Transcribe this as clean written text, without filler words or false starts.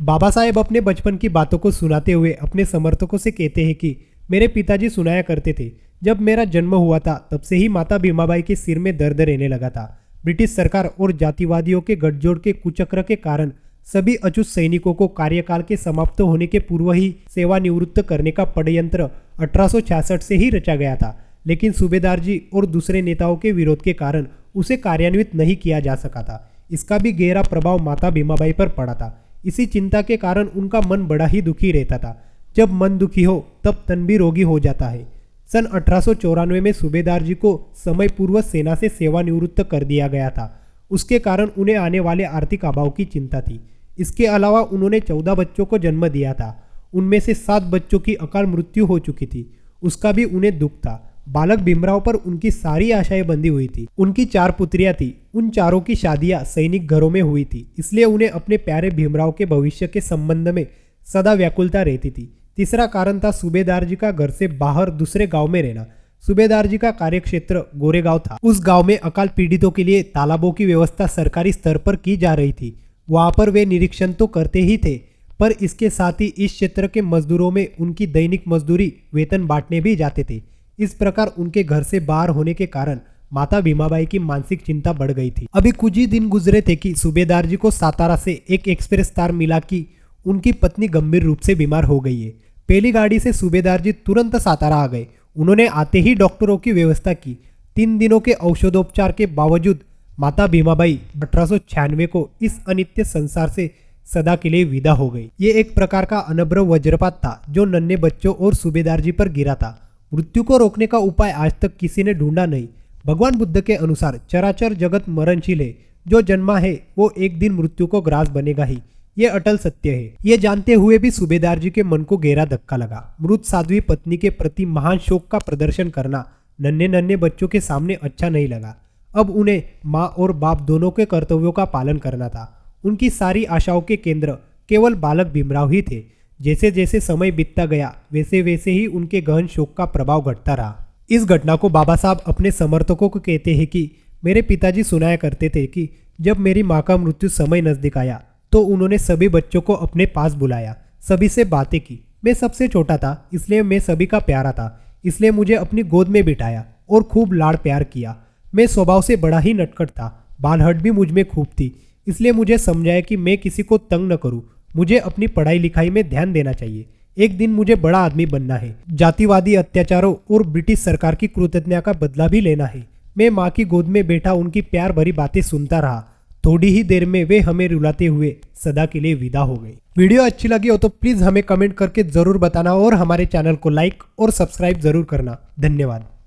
बाबा साहेब अपने बचपन की बातों को सुनाते हुए अपने समर्थकों से कहते हैं कि मेरे पिताजी सुनाया करते थे, जब मेरा जन्म हुआ था तब से ही माता भीमाबाई के सिर में दर्द रहने लगा था। ब्रिटिश सरकार और जातिवादियों के गठजोड़ के कुचक्र के कारण सभी अचूक सैनिकों को कार्यकाल के समाप्त होने के पूर्व ही सेवानिवृत्त करने का षड्यंत्र 1866 से ही रचा गया था, लेकिन सूबेदार जी और दूसरे नेताओं के विरोध के कारण उसे कार्यान्वित नहीं किया जा सका था। इसका भी गहरा प्रभाव माता भीमाबाई पर पड़ा था। इसी चिंता के कारण उनका मन बड़ा ही दुखी रहता था। जब मन दुखी हो तब तन भी रोगी हो जाता है। सन 1894 में सूबेदार जी को समय पूर्व सेना से सेवानिवृत्त कर दिया गया था। उसके कारण उन्हें आने वाले आर्थिक अभाव की चिंता थी। इसके अलावा उन्होंने 14 बच्चों को जन्म दिया था। उनमें से 7 बच्चों की अकाल मृत्यु हो चुकी थी। उसका भी उन्हें दुख था। बालक भीमराव पर उनकी सारी आशाएं बंधी हुई थी। उनकी 4 पुत्रियां थी। उन चारों की शादियां सैनिक घरों में हुई थी, इसलिए उन्हें अपने प्यारे भीमराव के भविष्य के संबंध में सदा व्याकुलता रहती थी। तीसरा कारण था सूबेदार जी का घर से बाहर दूसरे गांव में रहना। सूबेदार जी का कार्यक्षेत्र गोरेगांव था। उस गांव में अकाल पीड़ितों के लिए तालाबों की व्यवस्था सरकारी स्तर पर की जा रही थी। वहां पर वे निरीक्षण तो करते ही थे, पर इसके साथ ही इस क्षेत्र के मजदूरों में उनकी दैनिक मजदूरी वेतन बांटने भी जाते थे। इस प्रकार उनके घर से बाहर होने के कारण माता भीमाबाई की मानसिक चिंता बढ़ गई थी। अभी कुछ ही दिन गुजरे थे कि सूबेदार जी को सातारा से एक एक्सप्रेस तार मिला कि उनकी पत्नी गंभीर रूप से बीमार हो गई है। पहली गाड़ी से सूबेदार जी तुरंत सातारा आ गए। उन्होंने आते ही डॉक्टरों की व्यवस्था की। 3 दिनों के औषधोपचार के बावजूद माता भीमाबाई 1896 को इस अनित्य संसार से सदा के लिए विदा हो गई। ये एक प्रकार का अनभ्र वज्रपात था जो नन्हे बच्चों और सूबेदार जी पर गिरा था। मृत्यु को रोकने का उपाय आज तक किसी ने ढूंढा नहीं। भगवान बुद्ध के अनुसार चराचर जगत मरणशील है। जो जन्मा है वो एक दिन मृत्यु को ग्रास बनेगा ही। ये अटल सत्य है। ये जानते हुए भी सूबेदार जी के मन को गहरा धक्का लगा। मृत साध्वी पत्नी के प्रति महान शोक का प्रदर्शन करना नन्हे नन्हे बच्चों के सामने अच्छा नहीं लगा। अब उन्हें माँ और बाप दोनों के कर्तव्यों का पालन करना था। उनकी सारी आशाओं के केंद्र केवल बालक भीमराव ही थे। जैसे जैसे समय बीतता गया वैसे वैसे ही उनके गहन शोक का प्रभाव घटता रहा। इस घटना को बाबा साहब अपने समर्थकों को कहते हैं कि मेरे पिताजी सुनाया करते थे कि जब मेरी माँ का मृत्यु समय नजदीक आया तो उन्होंने सभी बच्चों को अपने पास बुलाया, सभी से बातें की। मैं सबसे छोटा था, इसलिए मैं सभी का प्यारा था, इसलिए मुझे अपनी गोद में बिठाया और खूब लाड़ प्यार किया। मैं स्वभाव से बड़ा ही नटखट था। बालहट भी मुझ में खूब थी, इसलिए मुझे समझाया कि मैं किसी को तंग न करूं। मुझे अपनी पढ़ाई लिखाई में ध्यान देना चाहिए। एक दिन मुझे बड़ा आदमी बनना है। जातिवादी अत्याचारों और ब्रिटिश सरकार की कृतज्ञता का बदला भी लेना है। मैं माँ की गोद में बैठा उनकी प्यार भरी बातें सुनता रहा। थोड़ी ही देर में वे हमें रुलाते हुए सदा के लिए विदा हो गए। वीडियो अच्छी लगी हो तो प्लीज हमें कमेंट करके जरूर बताना और हमारे चैनल को लाइक और सब्सक्राइब जरूर करना। धन्यवाद।